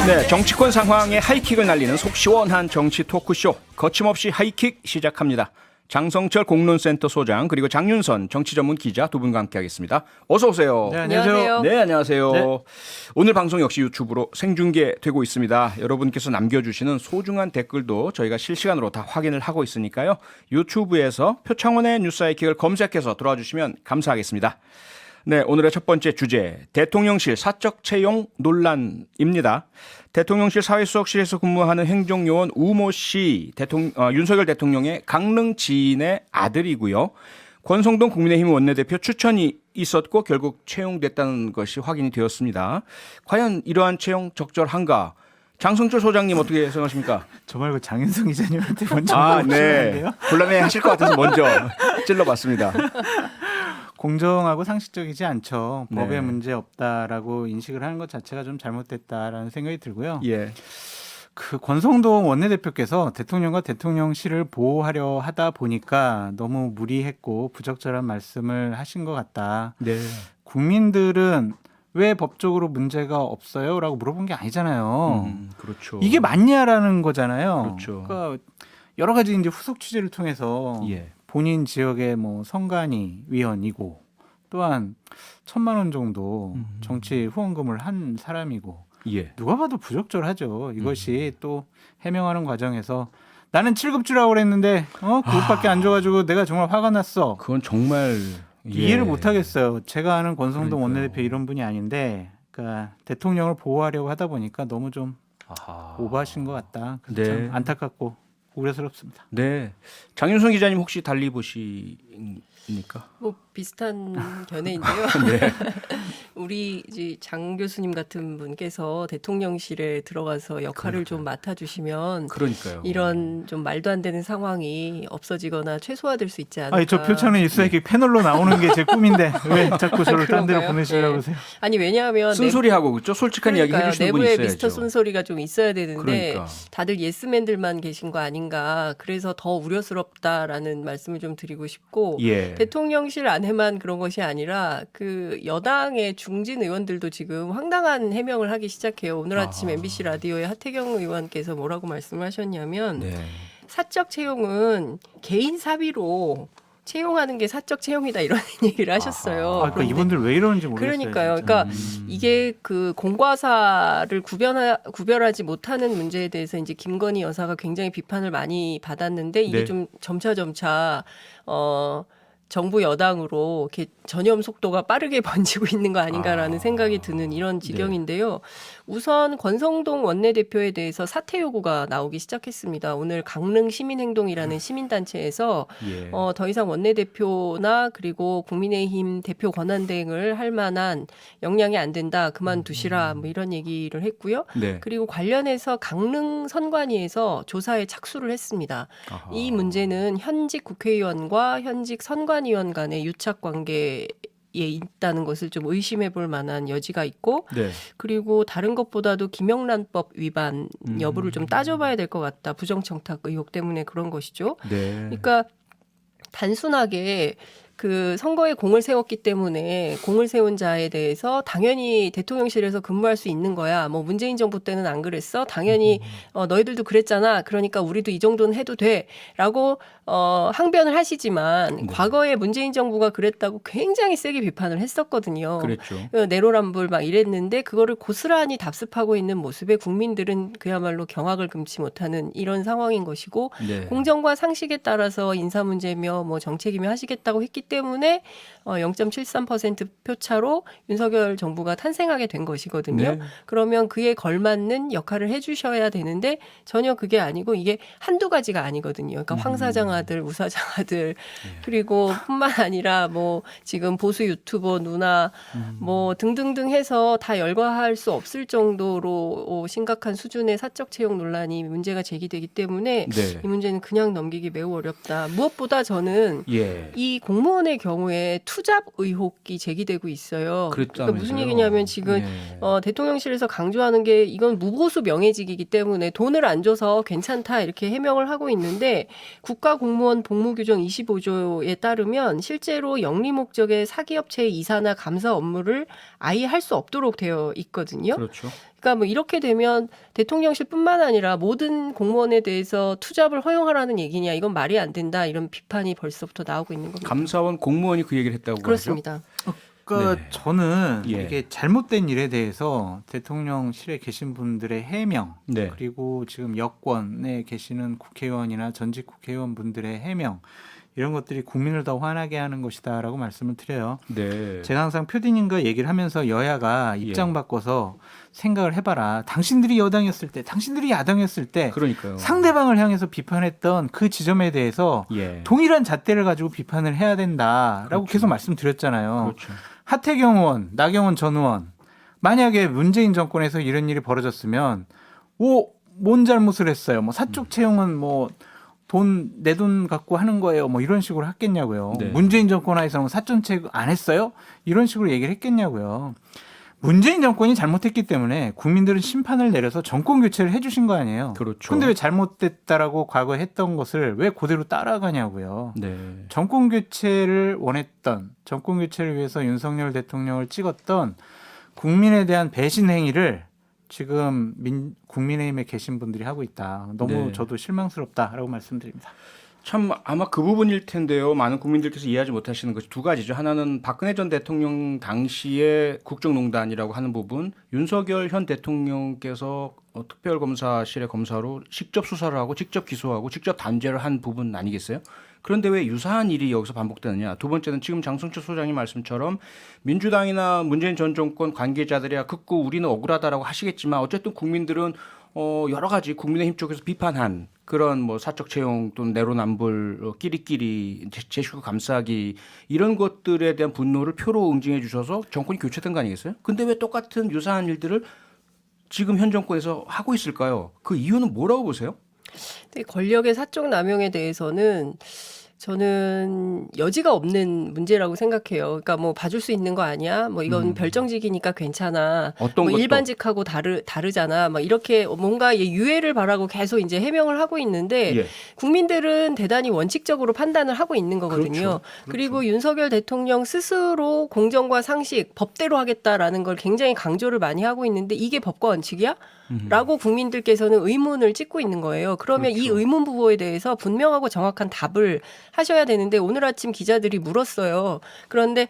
네, 정치권 상황에 하이킥을 날리는 속 시원한 정치 토크쇼 거침없이 하이킥 시작합니다. 장성철 공론센터 소장 그리고 장윤선 정치 전문 기자 두 분과 함께하겠습니다. 어서 오세요. 네, 안녕하세요. 네, 안녕하세요. 네. 오늘 방송 역시 유튜브로 생중계되고 있습니다. 여러분께서 남겨주시는 소중한 댓글도 저희가 실시간으로 다 확인을 하고 있으니까요. 유튜브에서 표창원의 뉴스 하이킥을 검색해서 들어와 주시면 감사하겠습니다. 네, 오늘의 첫 번째 주제 대통령실 사적 채용 논란입니다. 대통령실 사회수석실에서 근무하는 행정요원 우모 씨 윤석열 대통령의 강릉 지인의 아들이고요. 권성동 국민의힘 원내대표 추천이 있었고 결국 채용됐다는 것이 확인이 되었습니다. 과연 이러한 채용 적절한가? 장성철 소장님 어떻게 생각하십니까? 저 말고 장윤성 기자님한테 먼저 네. 곤란해 하실 것 같아서 먼저 찔러봤습니다. 공정하고 상식적이지 않죠. 네. 법에 문제 없다라고 인식을 하는 것 자체가 좀 잘못됐다라는 생각이 들고요. 예. 그 권성동 원내대표께서 대통령과 대통령실을 보호하려 하다 보니까 너무 무리했고 부적절한 말씀을 하신 것 같다. 네. 국민들은 왜 법적으로 문제가 없어요? 라고 물어본 게 아니잖아요. 그렇죠. 이게 맞냐라는 거잖아요. 그렇죠. 그러니까 여러 가지 이제 후속 취재를 통해서 예. 본인 지역의 뭐 선관위 위원이고 또한 1,000만 원 정도 정치 후원금을 한 사람이고 예. 누가 봐도 부적절하죠. 이것이 또 해명하는 과정에서 나는 7급주라고 그랬는데 그것밖에 안 줘가지고 내가 정말 화가 났어. 그건 정말 이해를 못 하겠어요. 제가 아는 권성동 그러니까요. 원내대표 이런 분이 아닌데 그러니까 대통령을 보호하려고 하다 보니까 너무 좀 아하. 오버하신 것 같다. 그래서 네. 참 안타깝고 우려스럽습니다. 네. 장윤성 기자님 혹시 달리 보십니까? 뭐 비슷한 견해인데요. 네. 우리 이제 장 교수님 같은 분께서 대통령실에 들어가서 역할을 좀 맡아주시면 그러니까요. 이런 좀 말도 안 되는 상황이 없어지거나 최소화될 수 있지 않을까. 아니 저 표창원 뉴스하이킥 패널로 나오는 게 제 꿈인데 왜 자꾸 저를 딴 데로 그런가요? 보내시려고 네. 그러세요? 아니 왜냐하면 쓴소리하고 그렇죠. 솔직한 이야기 해주시는 분이 내부에 있어야죠. 미스터 쓴소리가 좀 있어야 되는데 그러니까. 다들 예스맨들만 계신 거 아닌가. 그래서 더 우려스럽다라는 말씀을 좀 드리고 싶고 예. 대통령실 안에만 그런 것이 아니라 그 여당의 중진 의원들도 지금 황당한 해명을 하기 시작해요. 오늘 아침 MBC 라디오에 하태경 의원께서 뭐라고 말씀하셨냐면 네. 사적 채용은 개인 사비로 채용하는 게 사적 채용이다 이런 얘기를 하셨어요. 아, 그러니까 이분들 왜 이러는지 모르겠어요. 그러니까요. 진짜. 그러니까 이게 그 공과사를 구별하지 못하는 문제에 대해서 이제 김건희 여사가 굉장히 비판을 많이 받았는데 이게 네. 좀 점차 정부 여당으로 이렇게 전염 속도가 빠르게 번지고 있는 거 아닌가라는 생각이 드는 이런 지경인데요. 우선 권성동 원내대표에 대해서 사퇴 요구가 나오기 시작했습니다. 오늘 강릉 시민행동이라는 시민단체에서 예. 더 이상 원내대표나 그리고 국민의힘 대표 권한대행을 할 만한 역량이 안 된다. 그만두시라 뭐 이런 얘기를 했고요. 네. 그리고 관련해서 강릉 선관위에서 조사에 착수를 했습니다. 아하. 이 문제는 현직 국회의원과 현직 선관위원 간의 유착 관계에 있다는 것을 좀 의심해 볼 만한 여지가 있고 네. 그리고 다른 것보다도 김영란법 위반 여부를 좀 따져봐야 될 것 같다. 부정청탁 의혹 때문에 그런 것이죠. 네. 그러니까 단순하게 그 선거에 공을 세웠기 때문에 공을 세운 자에 대해서 당연히 대통령실에서 근무할 수 있는 거야. 뭐 문재인 정부 때는 안 그랬어. 당연히 너희들도 그랬잖아. 그러니까 우리도 이 정도는 해도 돼라고 항변을 하시지만 네. 과거에 문재인 정부가 그랬다고 굉장히 세게 비판을 했었거든요. 그랬죠. 내로남불 막 이랬는데 그거를 고스란히 답습하고 있는 모습에 국민들은 그야말로 경악을 금치 못하는 이런 상황인 것이고 네. 공정과 상식에 따라서 인사 문제며 뭐 정책이며 하시겠다고 했기 때문에 0.73% 표차로 윤석열 정부가 탄생하게 된 것이거든요. 네. 그러면 그에 걸맞는 역할을 해주셔야 되는데 전혀 그게 아니고 이게 한두 가지가 아니거든요. 그러니까 황사장 아들, 우사장 아들 그리고 뿐만 아니라 뭐 지금 보수 유튜버 누나 뭐 등등등 해서 다 열거할 수 없을 정도로 심각한 수준의 사적 채용 논란이 문제가 제기되기 때문에 네. 이 문제는 그냥 넘기기 매우 어렵다. 무엇보다 저는 예. 이 공무원 공무원의 경우에 투잡 의혹이 제기되고 있어요. 그러니까 무슨 그랬다면서요? 얘기냐면 지금 예. 대통령실에서 강조하는 게 이건 무보수 명예직이기 때문에 돈을 안 줘서 괜찮다 이렇게 해명을 하고 있는데 국가공무원 복무규정 25조에 따르면 실제로 영리 목적의 사기업체의 이사나 감사 업무를 아예 할 수 없도록 되어 있거든요. 그렇죠. 그러니까 뭐 이렇게 되면 대통령실뿐만 아니라 모든 공무원에 대해서 투잡을 허용하라는 얘기냐 이건 말이 안 된다 이런 비판이 벌써부터 나오고 있는 겁니다. 감사원 공무원이 그 얘기를 했다고 그렇습니다. 그러니까 네. 저는 예. 이게 잘못된 일에 대해서 대통령실에 계신 분들의 해명 네. 그리고 지금 여권에 계시는 국회의원이나 전직 국회의원 분들의 해명 이런 것들이 국민을 더 화나게 하는 것이다라고 말씀을 드려요. 네. 제가 항상 표디님과 얘기를 하면서 여야가 입장 예. 바꿔서 생각을 해봐라. 당신들이 여당이었을 때, 당신들이 야당이었을 때 그러니까요. 상대방을 향해서 비판했던 그 지점에 대해서 예. 동일한 잣대를 가지고 비판을 해야 된다라고 그렇죠. 계속 말씀드렸잖아요. 그렇죠. 하태경 의원, 나경원 전 의원 만약에 문재인 정권에서 이런 일이 벌어졌으면 뭔 잘못을 했어요. 뭐 사적 채용은 뭐 내 돈 갖고 하는 거예요. 뭐 이런 식으로 했겠냐고요. 네. 문재인 정권 하에서는 사전책 안 했어요? 이런 식으로 얘기를 했겠냐고요. 문재인 정권이 잘못했기 때문에 국민들은 심판을 내려서 정권 교체를 해주신 거 아니에요. 그렇죠. 근데 왜 잘못됐다라고 과거에 했던 것을 왜 그대로 따라가냐고요. 네. 정권 교체를 원했던 정권 교체를 위해서 윤석열 대통령을 찍었던 국민에 대한 배신 행위를 지금 국민의힘에 계신 분들이 하고 있다. 너무 네. 저도 실망스럽다라고 말씀드립니다. 참 아마 그 부분일 텐데요. 많은 국민들께서 이해하지 못하시는 것이 두 가지죠. 하나는 박근혜 전 대통령 당시에 국정농단이라고 하는 부분, 윤석열 현 대통령께서 특별검사실의 검사로 직접 수사를 하고 직접 기소하고 직접 단죄를 한 부분 아니겠어요? 그런데 왜 유사한 일이 여기서 반복되느냐. 두 번째는 지금 장성철 소장님 말씀처럼 민주당이나 문재인 전 정권 관계자들이야 극구 우리는 억울하다라고 하시겠지만 어쨌든 국민들은 여러 가지 국민의힘 쪽에서 비판한 그런 뭐 사적 채용 또는 내로남불 끼리끼리 제 식구 감싸기 이런 것들에 대한 분노를 표로 응징해 주셔서 정권이 교체된 거 아니겠어요? 근데 왜 똑같은 유사한 일들을 지금 현 정권에서 하고 있을까요? 그 이유는 뭐라고 보세요? 근데 권력의 사적 남용에 대해서는 저는 여지가 없는 문제라고 생각해요. 그러니까 뭐 봐줄 수 있는 거 아니야? 뭐 이건 별정직이니까 괜찮아. 어떤 뭐 것도? 일반직하고 다르잖아. 막 이렇게 뭔가 유예를 바라고 계속 이제 해명을 하고 있는데 예. 국민들은 대단히 원칙적으로 판단을 하고 있는 거거든요. 그렇죠. 그리고 윤석열 대통령 스스로 공정과 상식, 법대로 하겠다라는 걸 굉장히 강조를 많이 하고 있는데 이게 법과 원칙이야? 라고 국민들께서는 의문을 찍고 있는 거예요. 그러면 이 그렇죠. 의문 부호에 대해서 분명하고 정확한 답을 하셔야 되는데 오늘 아침 기자들이 물었어요. 그런데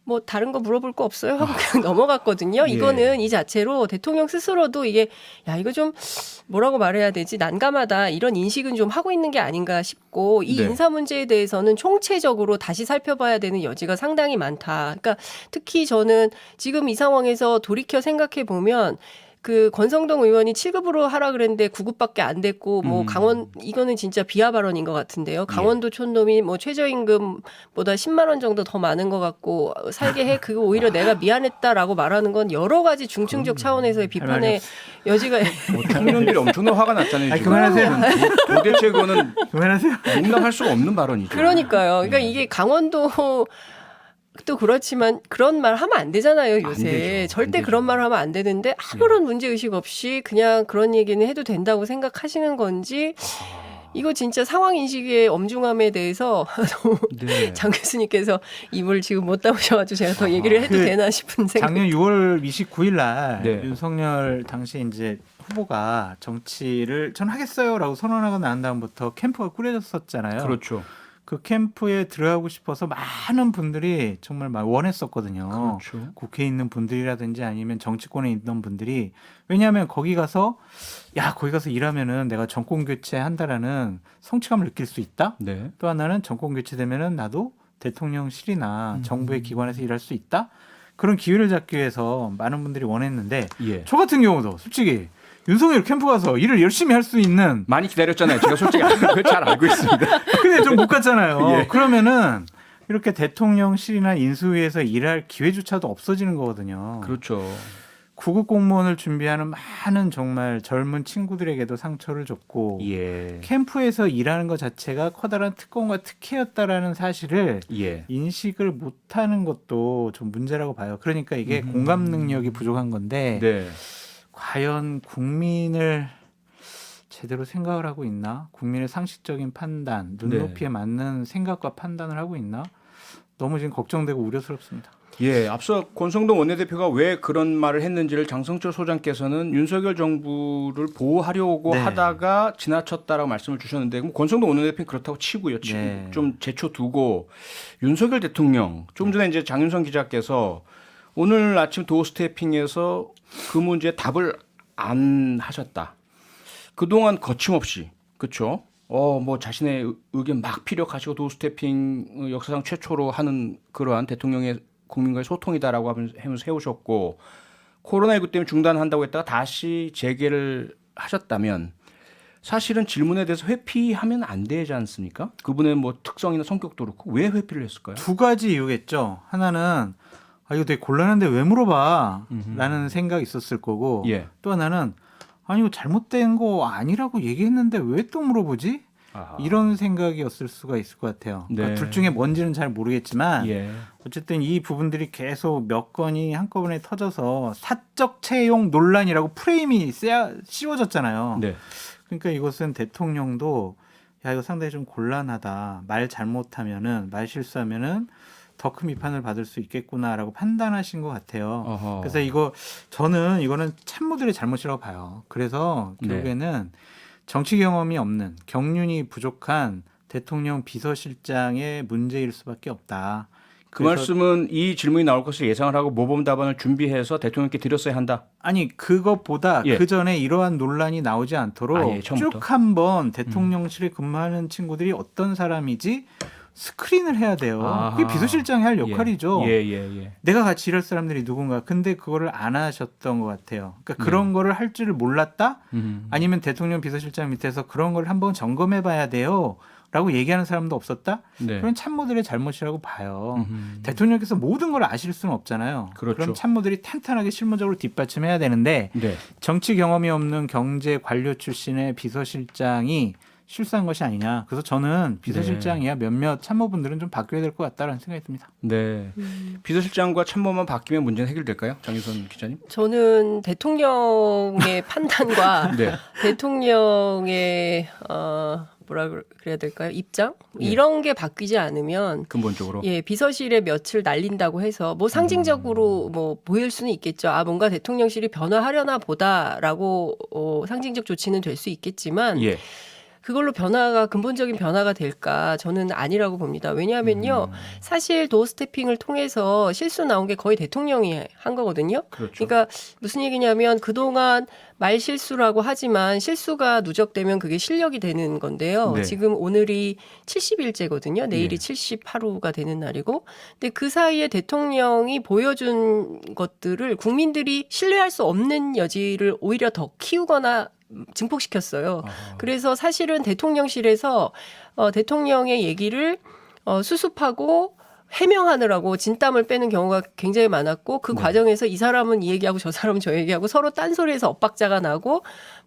뭐 다른 거 물어볼 거 없어요 하고 그냥 넘어갔거든요. 예. 이거는 이 자체로 대통령 스스로도 이게 야 이거 좀 뭐라고 말해야 되지 난감하다 이런 인식은 좀 하고 있는 게 아닌가 싶고 이 네. 인사 문제에 대해서는 총체적으로 다시 살펴봐야 되는 여지가 상당히 많다. 그러니까 특히 저는 지금 이 상황에서 돌이켜 생각해 보면 그 권성동 의원이 7급으로 하라 그랬는데 9급밖에 안 됐고 뭐 강원 이거는 진짜 비하 발언인 것 같은데요. 강원도 촌놈이 뭐 최저임금보다 10만 원 정도 더 많은 것 같고 살게 해 그거 오히려 내가 미안했다라고 말하는 건 여러 가지 중층적 차원에서의 비판의 여지가 청년들이 엄청나게 화가 났잖아요. 아니, 지금. 그만하세요. 도대체 그거는 그만하세요. 용납할 수가 없는 발언이죠. 그러니까요. 그러니까 이게 강원도 또 그렇지만 그런 말 하면 안 되잖아요, 요새. 되죠. 안 절대 되죠. 그런 말 하면 안 되는데 아무런 문제의식 없이 그냥 그런 얘기는 해도 된다고 생각하시는 건지 이거 진짜 상황 인식의 엄중함에 대해서 너무 네. 장 교수님께서 입을 지금 못 담으셔가지고 제가 더 얘기를 해도 그 되나 싶은 생각. 작년 6월 29일 날 네. 윤석열 당시 이제 후보가 정치를 전 하겠어요라고 선언하고 난 다음부터 캠프가 꾸려졌었잖아요. 그렇죠. 그 캠프에 들어가고 싶어서 많은 분들이 정말 막 원했었거든요. 그렇죠. 국회에 있는 분들이라든지 아니면 정치권에 있는 분들이 왜냐하면 거기 가서 일하면은 내가 정권 교체한다라는 성취감을 느낄 수 있다. 네. 또 하나는 정권 교체되면은 나도 대통령실이나 정부의 기관에서 일할 수 있다. 그런 기회를 잡기 위해서 많은 분들이 원했는데 예. 저 같은 경우도 솔직히 윤석열 캠프 가서 일을 열심히 할 수 있는 많이 기다렸잖아요. 제가 솔직히 그걸 잘 알고 있습니다. 근데 좀 못 갔잖아요. 예. 그러면은 이렇게 대통령실이나 인수위에서 일할 기회조차도 없어지는 거거든요. 그렇죠. 구급 공무원을 준비하는 많은 정말 젊은 친구들에게도 상처를 줬고 예. 캠프에서 일하는 것 자체가 커다란 특권과 특혜였다라는 사실을 예. 인식을 못하는 것도 좀 문제라고 봐요. 그러니까 이게 공감 능력이 부족한 건데 네. 과연 국민을 제대로 생각을 하고 있나? 국민의 상식적인 판단, 눈높이에 맞는 생각과 판단을 하고 있나? 너무 지금 걱정되고 우려스럽습니다. 예, 앞서 권성동 원내대표가 왜 그런 말을 했는지를 장성철 소장께서는 윤석열 정부를 보호하려고 네. 하다가 지나쳤다라고 말씀을 주셨는데 그럼 권성동 원내대표는 그렇다고 치고요. 네. 좀 제쳐두고 윤석열 대통령 좀 전에 이제 장윤선 기자께서 오늘 아침 도어 스태핑에서 그 문제에 답을 안 하셨다. 그동안 거침없이 그렇죠. 뭐 자신의 의견 막 피력하시고 도어 스태핑 역사상 최초로 하는 그러한 대통령의 국민과의 소통이다라고 하면서 해오셨고 코로나19 때문에 중단한다고 했다가 다시 재개를 하셨다면 사실은 질문에 대해서 회피하면 안 되지 않습니까? 그분의 뭐 특성이나 성격도 그렇고 왜 회피를 했을까요? 두 가지 이유겠죠. 하나는 이거 되게 곤란한데 왜 물어봐? 라는 생각이 있었을 거고 예. 또 하나는 아니 이거 잘못된 거 아니라고 얘기했는데 왜 또 물어보지? 아하. 이런 생각이었을 수가 있을 것 같아요. 네. 그러니까 둘 중에 뭔지는 잘 모르겠지만 예. 어쨌든 이 부분들이 계속 몇 건이 한꺼번에 터져서 사적 채용 논란이라고 프레임이 씌워졌잖아요. 네. 그러니까 이것은 대통령도 야 이거 상당히 좀 곤란하다. 말 잘못하면은 말 실수하면은 더 큰 비판을 받을 수 있겠구나라고 판단하신 것 같아요. 어허. 그래서 저는 이거는 참모들의 잘못이라고 봐요. 그래서 결국에는 정치 경험이 없는 경륜이 부족한 대통령 비서실장의 문제일 수밖에 없다. 그 말씀은 이 질문이 나올 것을 예상을 하고 모범 답안을 준비해서 대통령께 드렸어야 한다. 아니 그것보다 예. 그 전에 이러한 논란이 나오지 않도록 예, 처음부터. 쭉 한번 대통령실에 근무하는 친구들이 어떤 사람이지 스크린을 해야 돼요. 아하. 그게 비서실장이 할 역할이죠. 예. 내가 같이 일할 사람들이 누군가. 근데 그거를 안 하셨던 것 같아요. 그러니까 그런 거를 할 줄을 몰랐다? 아니면 대통령 비서실장 밑에서 그런 걸 한번 점검해 봐야 돼요. 라고 얘기하는 사람도 없었다? 네. 그런 참모들의 잘못이라고 봐요. 대통령께서 모든 걸 아실 수는 없잖아요. 그렇죠. 그럼 참모들이 탄탄하게 실무적으로 뒷받침해야 되는데 네. 정치 경험이 없는 경제 관료 출신의 비서실장이 실수한 것이 아니냐. 그래서 저는 비서실장이야 몇몇 참모분들은 좀 바뀌어야 될 것 같다라는 생각이 듭니다. 네. 비서실장과 참모만 바뀌면 문제는 해결될까요? 장윤선 기자님? 저는 대통령의 판단과 네. 대통령의 뭐라 그래야 될까요? 입장? 예. 이런 게 바뀌지 않으면 근본적으로. 예, 비서실에 며칠 날린다고 해서 뭐 상징적으로 뭐 보일 수는 있겠죠. 뭔가 대통령실이 변화하려나 보다라고 상징적 조치는 될 수 있겠지만 예. 그걸로 근본적인 변화가 될까? 저는 아니라고 봅니다. 왜냐하면요. 사실 도어스태핑을 통해서 실수 나온 게 거의 대통령이 한 거거든요. 그렇죠. 그러니까 무슨 얘기냐면 그동안 말 실수라고 하지만 실수가 누적되면 그게 실력이 되는 건데요. 네. 지금 오늘이 70일째거든요. 내일이 예. 78호가 되는 날이고. 근데 그 사이에 대통령이 보여준 것들을 국민들이 신뢰할 수 없는 여지를 오히려 더 키우거나 증폭시켰어요. 그래서 사실은 대통령실에서 대통령의 얘기를 수습하고 해명하느라고 진땀을 빼는 경우가 굉장히 많았고 그 과정에서 이 사람은 이 얘기하고 저 사람은 저 얘기하고 서로 딴소리에서 엇박자가 나고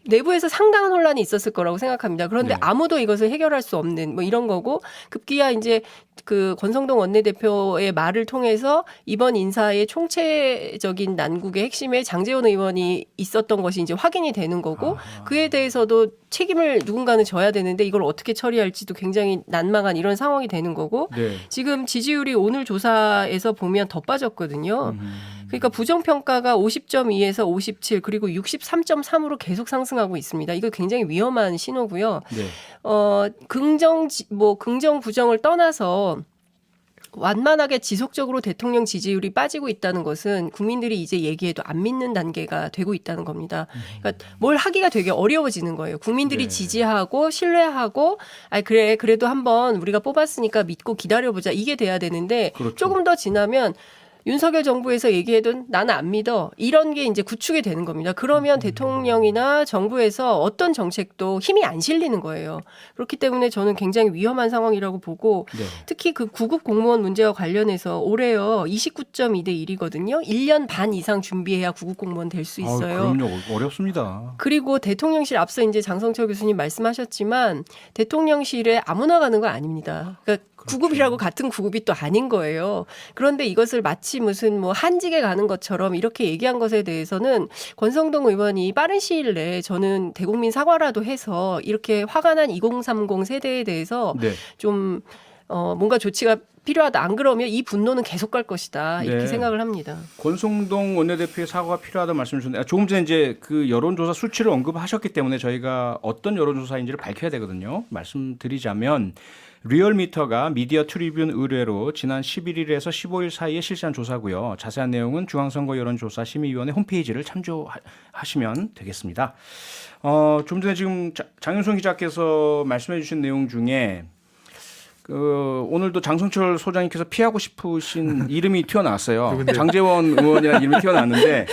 내부에서 상당한 혼란이 있었을 거라고 생각합니다. 그런데 네. 아무도 이것을 해결할 수 없는 뭐 이런 거고 급기야 이제 그 권성동 원내대표의 말을 통해서 이번 인사의 총체적인 난국의 핵심에 장제원 의원이 있었던 것이 이제 확인이 되는 거고 그에 대해서도 책임을 누군가는 져야 되는데 이걸 어떻게 처리할지도 굉장히 난망한 이런 상황이 되는 거고 네. 지금 지지율이 오늘 조사에서 보면 더 빠졌거든요. 그러니까 부정평가가 50.2에서 57 그리고 63.3으로 계속 상승하고 있습니다. 이거 굉장히 위험한 신호고요. 네. 긍정 부정을 떠나서 완만하게 지속적으로 대통령 지지율이 빠지고 있다는 것은 국민들이 이제 얘기해도 안 믿는 단계가 되고 있다는 겁니다. 그러니까 뭘 하기가 되게 어려워지는 거예요. 국민들이 네. 지지하고 신뢰하고 그래도 한번 우리가 뽑았으니까 믿고 기다려보자 이게 돼야 되는데 그렇죠. 조금 더 지나면 윤석열 정부에서 얘기해둔 나는 안 믿어 이런 게 이제 구축이 되는 겁니다. 그러면 대통령이나 정부에서 어떤 정책도 힘이 안 실리는 거예요. 그렇기 때문에 저는 굉장히 위험한 상황이라고 보고 네. 특히 그 9급 공무원 문제와 관련해서 올해요 29.2대 1이거든요. 1년 반 이상 준비해야 9급 공무원 될 수 있어요. 그럼요. 어렵습니다. 그리고 대통령실 앞서 이제 장성철 교수님 말씀하셨지만 대통령실에 아무나 가는 거 아닙니다. 그러니까 그렇죠. 9급이라고 같은 9급이 또 아닌 거예요. 그런데 이것을 마치 무슨 뭐 한직에 가는 것처럼 이렇게 얘기한 것에 대해서는 권성동 의원이 빠른 시일 내에 저는 대국민 사과라도 해서 이렇게 화가 난 2030 세대에 대해서 네. 좀 뭔가 조치가 필요하다. 안 그러면 이 분노는 계속 갈 것이다. 이렇게 네. 생각을 합니다. 권성동 원내대표의 사과가 필요하다는 말씀 주셨는데 조금 전에 이제 그 여론조사 수치를 언급하셨기 때문에 저희가 어떤 여론조사인지를 밝혀야 되거든요. 말씀드리자면 리얼미터가 미디어 트리뷴 의뢰로 지난 11일에서 15일 사이에 실시한 조사고요. 자세한 내용은 중앙선거 여론조사 심의위원회 홈페이지를 참조하시면 되겠습니다. 좀 전에 지금 장윤성 기자께서 말씀해 주신 내용 중에 오늘도 장성철 소장님께서 피하고 싶으신 이름이 튀어나왔어요. 장제원 의원이라는 이름이 튀어나왔는데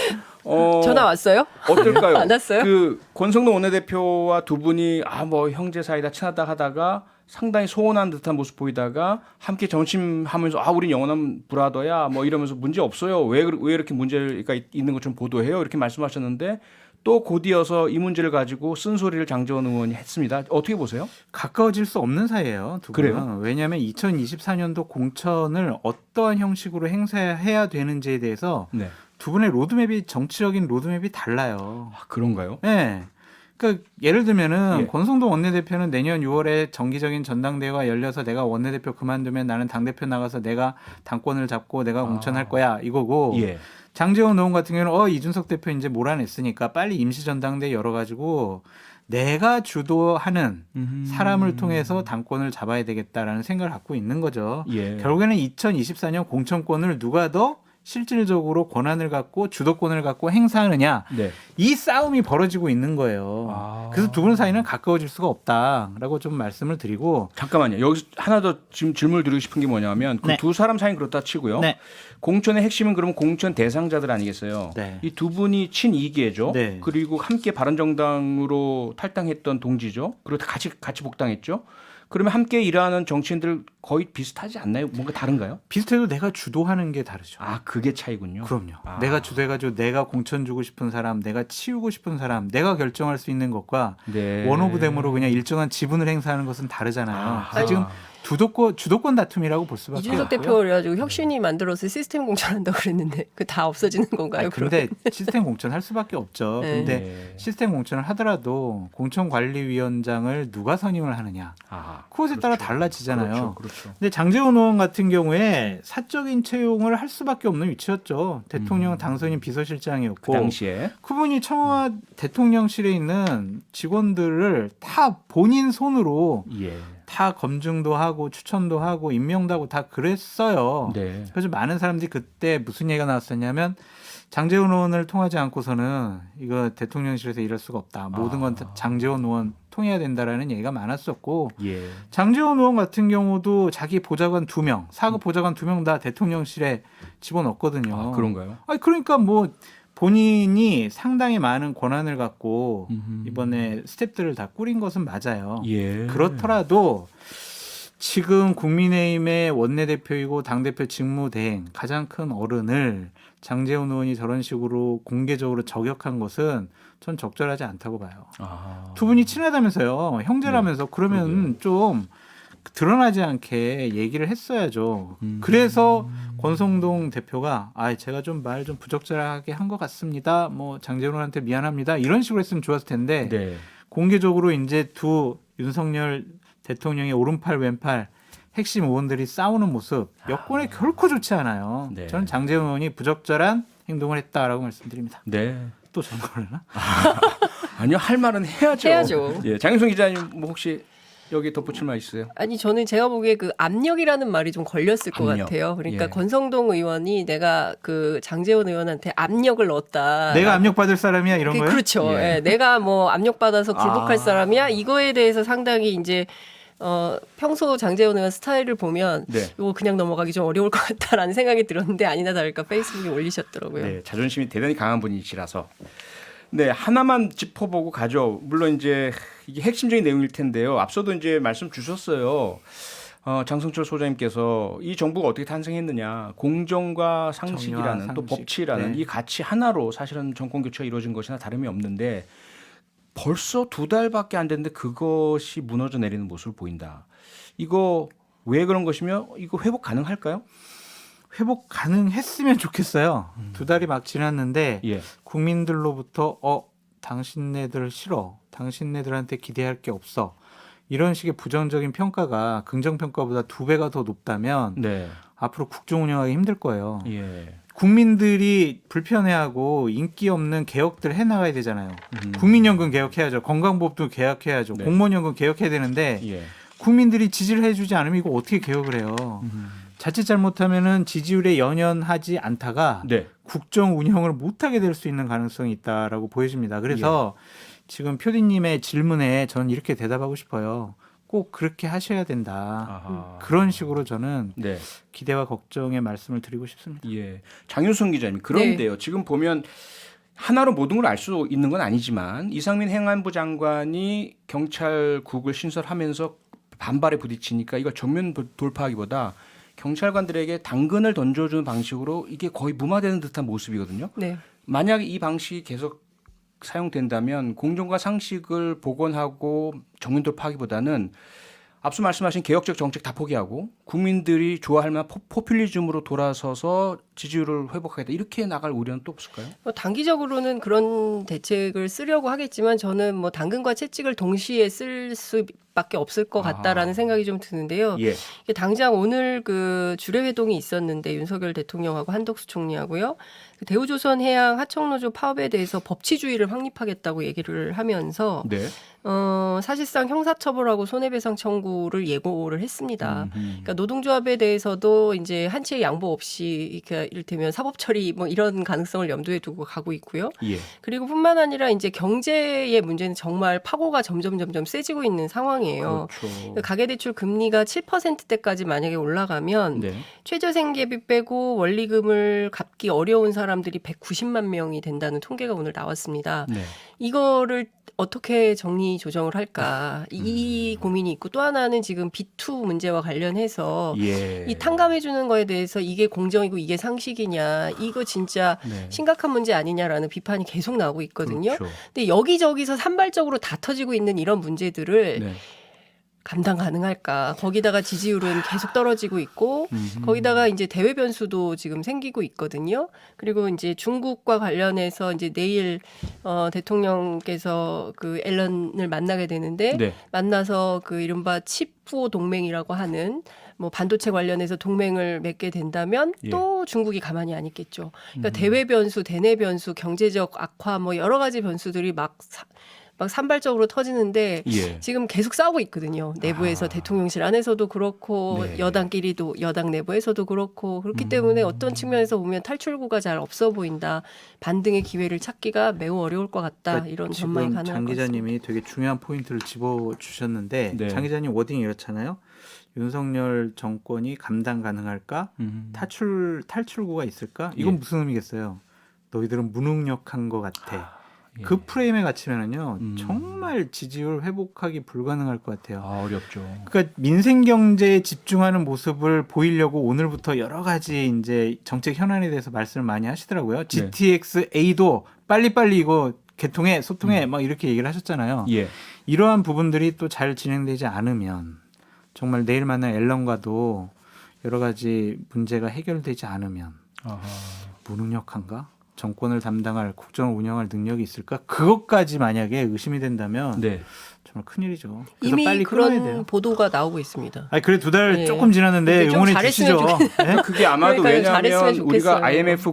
전화 왔어요? 어떨까요? 안 왔어요? 그 권성동 원내대표와 두 분이 뭐 형제 사이다 친하다 하다가 상당히 소원한 듯한 모습 보이다가 함께 점심하면서 우린 영원한 브라더야 뭐 이러면서 문제 없어요. 왜 이렇게 문제가 있는 것처럼 보도해요? 이렇게 말씀하셨는데 또 곧이어서 이 문제를 가지고 쓴소리를 장제원 의원이 했습니다. 어떻게 보세요? 가까워질 수 없는 사이예요. 두 분은. 그래요? 왜냐하면 2024년도 공천을 어떠한 형식으로 행사해야 되는지에 대해서 네. 두 분의 로드맵이 정치적인 로드맵이 달라요. 그런가요? 네. 그러니까 예를 들면은 예. 권성동 원내대표는 내년 6월에 정기적인 전당대회가 열려서 내가 원내대표 그만두면 나는 당대표 나가서 내가 당권을 잡고 내가 공천할 거야 이거고 예. 장제원 의원 같은 경우는 이준석 대표 이제 몰아냈으니까 빨리 임시전당대회 열어가지고 내가 주도하는 사람을 통해서 당권을 잡아야 되겠다라는 생각을 갖고 있는 거죠. 예. 결국에는 2024년 공천권을 누가 더 실질적으로 권한을 갖고 주도권을 갖고 행사하느냐 네. 이 싸움이 벌어지고 있는 거예요. 그래서 두 분 사이는 가까워질 수가 없다라고 좀 말씀을 드리고 잠깐만요. 여기서 하나 더 지금 질문을 드리고 싶은 게 뭐냐면 그 네. 두 사람 사이는 그렇다 치고요. 네. 공천의 핵심은 그러면 공천 대상자들 아니겠어요. 네. 이 두 분이 친이계죠. 네. 그리고 함께 바른정당으로 탈당했던 동지죠. 그리고 같이 복당했죠. 그러면 함께 일하는 정치인들 거의 비슷하지 않나요? 뭔가 다른가요? 비슷해도 내가 주도하는 게 다르죠. 그게 차이군요. 그럼요. 내가 주도해가지고 내가 공천 주고 싶은 사람, 내가 치우고 싶은 사람, 내가 결정할 수 있는 것과 네. 원오브댐으로 그냥 일정한 지분을 행사하는 것은 다르잖아요. 그래서 아니, 지금 주도권 다툼이라고 볼 수밖에 이준석 없고요. 대표가 그래가지고 혁신이 만들어서 시스템 공천한다고 그랬는데 그 다 없어지는 건가요? 근데 시스템 공천할 수밖에 없죠. 네. 근데 네. 시스템 공천을 하더라도 공천관리위원장을 누가 선임을 하느냐 그것에 따라 달라지잖아요. 그렇죠. 근데 장제원 의원 같은 경우에 사적인 채용을 할 수밖에 없는 위치였죠. 대통령 당선인 비서실장이었고 그 당시에 그분이 청와 대통령실에 있는 직원들을 다 본인 손으로 예. 다 검증도 하고 추천도 하고 임명도 하고 다 그랬어요. 네. 그래서 많은 사람들이 그때 무슨 얘기가 나왔었냐면 장제원 의원을 통하지 않고서는 이거 대통령실에서 일할 수가 없다. 모든 건 장제원 의원 통해야 된다라는 얘기가 많았었고 예. 장제원 의원 같은 경우도 자기 보좌관 2명, 4급 보좌관 2명 다 대통령실에 집어넣었거든요. 그런가요? 그러니까 뭐 본인이 상당히 많은 권한을 갖고 이번에 스태프들을 다 꾸린 것은 맞아요. 예. 그렇더라도 지금 국민의힘의 원내대표이고 당대표 직무대행 가장 큰 어른을 장제원 의원이 저런 식으로 공개적으로 저격한 것은 전 적절하지 않다고 봐요. 두 분이 친하다면서요. 형제라면서 그러면 좀 드러나지 않게 얘기를 했어야죠. 그래서 권성동 대표가 제가 좀 말 좀 부적절하게 한 것 같습니다. 뭐 장제원 의원한테 미안합니다. 이런 식으로 했으면 좋았을 텐데 네. 공개적으로 이제 두 윤석열 대통령의 오른팔 왼팔 핵심 의원들이 싸우는 모습 여권에 결코 좋지 않아요. 네. 저는 장제원 의원이 부적절한 행동을 했다라고 말씀드립니다. 네. 또 전화를 나? 아니요, 할 말은 해야죠. 해야죠. 예, 장윤성 기자님 뭐 혹시 여기 덧붙일 말 있어요? 아니 저는 제가 보기에 그 압력이라는 말이 좀 걸렸을 것 압력. 같아요. 그러니까 예. 권성동 의원이 내가 그 장제원 의원한테 압력을 넣었다. 내가 압력받을 사람이야 이런 거예요? 그렇죠. 예. 예. 내가 뭐 압력받아서 굴복할 아. 사람이야. 이거에 대해서 상당히 이제 평소 장제원 의원 스타일을 보면 네. 이거 그냥 넘어가기 좀 어려울 것 같다라는 생각이 들었는데 아니나 다를까 페이스북에 올리셨더라고요. 네, 자존심이 대단히 강한 분이시라서. 네, 하나만 짚어보고 가죠. 물론 이제 이게 핵심적인 내용일 텐데요. 앞서도 이제 말씀 주셨어요. 장성철 소장님께서 이 정부가 어떻게 탄생했느냐, 공정과 상식이라는 정의와 또 상식. 법치라는 네. 이 가치 하나로 사실은 정권 교체가 이루어진 것이나 다름이 없는데 벌써 2달밖에 안 됐는데 그것이 무너져 내리는 모습을 보인다. 이거 왜 그런 것이며 이거 회복 가능할까요? 회복 가능했으면 좋겠어요. 2달이 막 지났는데 예. 국민들로부터 당신네들 싫어. 당신네들한테 기대할 게 없어. 이런 식의 부정적인 평가가 긍정 평가보다 2배가 더 높다면 네. 앞으로 국정 운영하기 힘들 거예요. 예. 국민들이 불편해하고 인기 없는 개혁들 해나가야 되잖아요. 국민연금 개혁해야죠. 건강보험도 개혁해야죠. 네. 공무원연금 개혁해야 되는데 예. 국민들이 지지를 해주지 않으면 이거 어떻게 개혁을 해요. 자칫 잘못하면은 지지율에 연연하지 않다가 네. 국정 운영을 못하게 될 수 있는 가능성이 있다라고 보여집니다. 그래서 지금 표디님의 질문에 저는 이렇게 대답하고 싶어요. 꼭 그렇게 하셔야 된다. 아하. 그런 식으로 저는 네. 기대와 걱정의 말씀을 드리고 싶습니다. 예. 장윤성 기자님. 그런데요. 지금 보면 하나로 모든 걸 알 수 있는 건 아니지만 이상민 행안부 장관이 경찰국을 신설하면서 반발에 부딪히니까 이걸 정면 돌파하기보다 경찰관들에게 당근을 던져주는 방식으로 이게 거의 무마되는 듯한 모습이거든요. 네. 만약 이 방식이 계속 사용된다면 공정과 상식을 복원하고 정면 돌파하기보다는 앞서 말씀하신 개혁적 정책 다 포기하고 국민들이 좋아할 만한 포퓰리즘으로 돌아서서 지지율을 회복하겠다. 이렇게 나갈 우려는 또 없을까요? 단기적으로는 그런 대책을 쓰려고 하겠지만 저는 당근과 채찍을 동시에 쓸 수밖에 없을 것 같다라는 생각이 좀 드는데요. 예. 이게 당장 오늘 그 주례회동이 있었는데 윤석열 대통령하고 한덕수 총리하고요. 그 대우조선해양 하청노조 파업에 대해서 법치주의를 확립하겠다고 얘기를 하면서 네. 사실상 형사처벌하고 손해배상 청구를 예고를 했습니다. 그러니까 노동조합에 대해서도 이제 한치의 양보 없이 이를테면 사법처리 이런 가능성을 염두에 두고 가고 있고요. 예. 그리고 뿐만 아니라 이제 경제의 문제는 정말 파고가 점점 세지고 있는 상황이에요. 그렇죠. 가계대출 금리가 7%대까지 만약에 올라가면 네. 최저생계비 빼고 원리금을 갚기 어려운 사람들이 190만 명이 된다는 통계가 오늘 나왔습니다. 네. 이거를 어떻게 정리 조정을 할까 이 고민이 있고 또 하나는 지금 B2 문제와 관련해서 예. 이 탕감해 주는 거에 대해서 이게 공정이고 이게 상식이냐 이거 진짜 네. 심각한 문제 아니냐라는 비판이 계속 나오고 있거든요. 그렇죠. 근데 여기저기서 산발적으로 다 터지고 있는 이런 문제들을 네. 감당 가능할까? 거기다가 지지율은 계속 떨어지고 있고 거기다가 이제 대외 변수도 지금 생기고 있거든요. 그리고 이제 중국과 관련해서 이제 내일 대통령께서 그 앨런을 만나게 되는데 네. 만나서 그 이른바 칩4 동맹이라고 하는 반도체 관련해서 동맹을 맺게 된다면 예. 또 중국이 가만히 안 있겠죠. 그러니까 대외 변수, 대내 변수, 경제적 악화 여러 가지 변수들이 막 산발적으로 터지는데 예. 지금 계속 싸우고 있거든요. 내부에서 대통령실 안에서도 그렇고 네. 여당끼리도 여당 내부에서도 그렇고 그렇기 때문에 어떤 측면에서 보면 탈출구가 잘 없어 보인다. 반등의 기회를 찾기가 매우 어려울 것 같다. 이런 전망이 지금 가능할 장 것 같습니다. 기자님이 되게 중요한 포인트를 집어주셨는데 네. 장 기자님 워딩이 이렇잖아요. 윤석열 정권이 감당 가능할까? 탈출구가 있을까? 이건 예. 무슨 의미겠어요? 너희들은 무능력한 것 같아. 예. 그 프레임에 갇히면은요 정말 지지율 회복하기 불가능할 것 같아요. 어렵죠. 그러니까 민생 경제에 집중하는 모습을 보이려고 오늘부터 여러 가지 이제 정책 현안에 대해서 말씀을 많이 하시더라고요. GTX-A도 빨리빨리 이거 개통해 소통해 막 이렇게 얘기를 하셨잖아요. 예. 이러한 부분들이 또 잘 진행되지 않으면 정말 내일 만날 앨런과도 여러 가지 문제가 해결되지 않으면 아하. 무능력한가? 정권을 담당할 국정을 운영할 능력이 있을까? 그것까지 만약에 의심이 된다면 네. 정말 큰일이죠. 그래서 이미 빨리 끊어야 그런 돼요. 보도가 나오고 있습니다. 아니 그래 2달 예. 조금 지났는데 좀 응원해 잘했으면 주시죠. 네? 그게 아마도 그러니까요. 잘했으면 왜냐하면 우리가 좋겠어요. IMF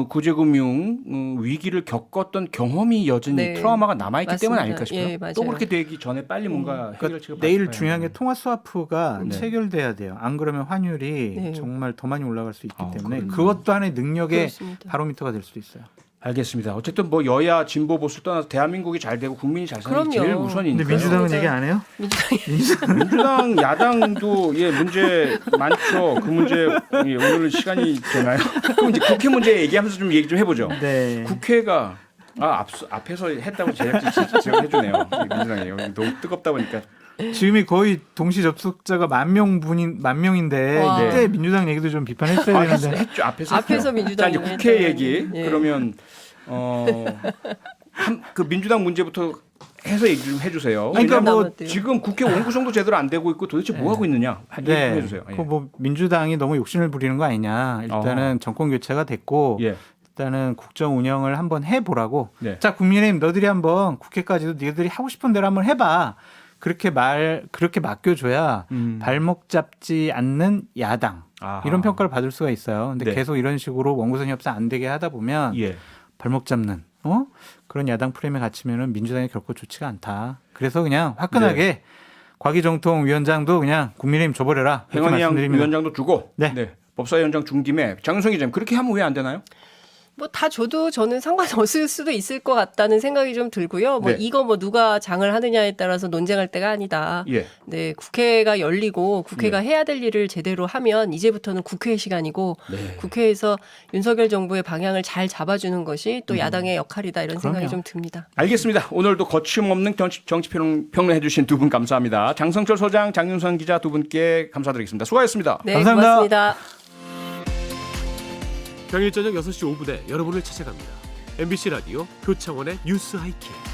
구제금융 위기를 겪었던 경험이 여전히 네. 트라우마가 남아있기 때문 맞습니다. 아닐까 싶어요. 예, 맞아요. 또 그렇게 되기 전에 빨리 뭔가 해결책을 그러니까 내일 마련해야 중요한 게 하는. 통화 스와프가 네. 체결돼야 돼요. 안 그러면 환율이 네. 정말 더 많이 올라갈 수 있기 때문에 그렇군요. 그것도 하나의 능력의 그렇습니다. 바로미터가 될 수도 있어요. 알겠습니다. 어쨌든 뭐 여야 진보 보수 떠나서 대한민국이 잘 되고 국민이 잘 사는 게 그럼요. 제일 우선이니까. 근데 민주당은 맞아요. 얘기 안 해요? 민주당 야당도 예 문제 많죠. 그 문제 예, 오늘 시간이 되나요? 그럼 이제 국회 문제 얘기하면서 좀 얘기 좀 해보죠. 네. 국회가 앞에서 했다고 제작진 지적해 주네요. 민주당이 너무 뜨겁다 보니까. 지금이 거의 동시 접속자가 10,000명인데 와. 이때 민주당 얘기도 좀 비판했어야 되는데. 했죠. 앞에서 앞에서 민주당이 자, 이제 국회 했다는, 얘기 예. 그러면 그 민주당 문제부터 해서 얘기 좀 해주세요. 아니, 그러니까 왜냐면 뭐 남았대요. 지금 국회 원구성도 제대로 안 되고 있고 도대체 뭐 하고 있느냐 얘기 좀 해주세요. 예. 그뭐 민주당이 너무 욕심을 부리는 거 아니냐. 일단은 정권 교체가 됐고 예. 일단은 국정 운영을 한번 해보라고. 네. 자, 국민의힘 너희들이 한번 국회까지도 너희들이 하고 싶은 대로 한번 해봐. 그렇게 맡겨줘야 발목 잡지 않는 야당 아하. 이런 평가를 받을 수가 있어요. 근데 네. 계속 이런 식으로 원구성 협상 안 되게 하다 보면 예. 발목 잡는 그런 야당 프레임에 갇히면은 민주당이 결코 좋지가 않다. 그래서 그냥 화끈하게 과기정통위원장도 그냥 국민의힘 줘버려라. 이렇게 행안위양 말씀드립니다. 위원장도 주고 네. 법사위원장 준 김에 장윤성 기자님 그렇게 하면 왜 안 되나요? 뭐 다 줘도 저는 상관없을 수도 있을 것 같다는 생각이 좀 들고요. 뭐 네. 이거 뭐 누가 장을 하느냐에 따라서 논쟁할 때가 아니다. 예. 네, 국회가 열리고 국회가 해야 될 일을 제대로 하면 이제부터는 국회의 시간이고 네. 국회에서 윤석열 정부의 방향을 잘 잡아주는 것이 또 야당의 역할이다 이런 생각이 그럼요. 좀 듭니다. 알겠습니다. 오늘도 거침없는 정치평론 해주신 두 분 감사합니다. 장성철 소장, 장윤성 기자 두 분께 감사드리겠습니다. 수고하셨습니다. 네, 감사합니다. 고맙습니다. 평일 저녁 6시 5분에 여러분을 찾아갑니다. MBC 라디오 표창원의 뉴스 하이킥.